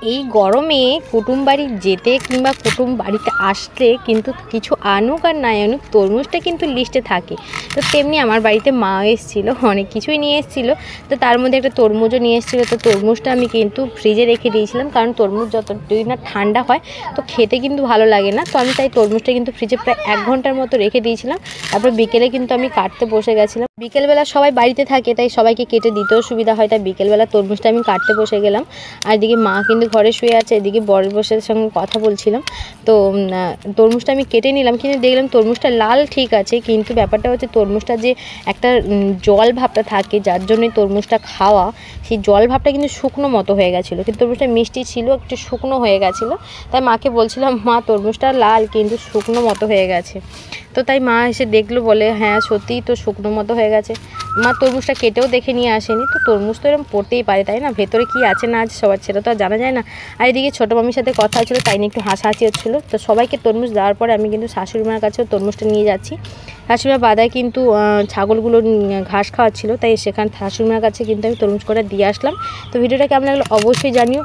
এই গরমে কুটুম বাড়ি যেতে কিংবা কুটুম বাড়িতে আসলে কিন্তু কিছু আনুক আর নাই আনুক তরমুজটা কিন্তু লিস্টে থাকে। তো তেমনি আমার বাড়িতে মা এসেছিলো, অনেক কিছুই নিয়ে এসেছিলো। তো তার মধ্যে একটা তরমুজও নিয়ে এসেছিলো। তো তরমুজটা আমি কিন্তু ফ্রিজে রেখে দিয়েছিলাম, কারণ তরমুজ যতদিন না ঠান্ডা হয় তো খেতে কিন্তু ভালো লাগে না। তো আমি তাই তরমুজটা কিন্তু ফ্রিজে প্রায় 1 ঘন্টার মতো রেখে দিয়েছিলাম। তারপর বিকেলে কিন্তু আমি কাটতে বসে গেছিলাম। বিকেলবেলা সবাই বাড়িতে থাকে, তাই সবাইকে কেটে দিতেও সুবিধা হয়, তাই বিকেলবেলা তরমুজটা আমি কাটতে বসে গেলাম। আর এদিকে মা কিন্তু ঘরে শুয়ে আছে, এদিকে বরের বসের সঙ্গে কথা বলছিলাম। তো তরমুজটা আমি কেটে নিলাম, কিন্তু দেখলাম তরমুজটা লাল ঠিক আছে, কিন্তু ব্যাপারটা হচ্ছে তরমুজটা যে একটা জল ভাবটা থাকে, যার জন্যই তরমুজটা খাওয়া, সেই জল ভাবটা কিন্তু শুকনো মতো হয়ে গেছিলো। কিন্তু তরমুজটা মিষ্টি ছিল, একটু শুকনো হয়ে গেছিলো। তাই মাকে বলছিলাম, মা তরমুজটা লাল কিন্তু শুকনো মতো হয়ে গেছে। তো তাই মা এসে দেখলো, বলে হ্যাঁ সত্যিই তো শুকনো মতো হয়ে গেছে। মা তরমুজটা কেটেও দেখে নিয়ে আসেনি। তো তরমুজ তো এরকম পড়তেই পারে, তাই না, ভেতরে কি আছে না আছে সবার সেটা তো আর জানা যায় না। আর এদিকে ছোটো মামির সাথে কথা হচ্ছিলো, তাই নিয়ে একটু হাসাহাসি হচ্ছিলো। তো সবাইকে তরমুজ দেওয়ার পরে আমি কিন্তু শাশুড়ি মার কাছেও তরমুজটা নিয়ে যাচ্ছি। শাশুড়ি মা বাদায় কিন্তু ছাগলগুলো ঘাস খাওয়াচ্ছিলো, তাই সেখানে শাশুড়ি মার কাছে কিন্তু আমি তরমুজ কটা দিয়ে আসলাম। তো ভিডিওটা কেমন লাগলো অবশ্যই জানিও।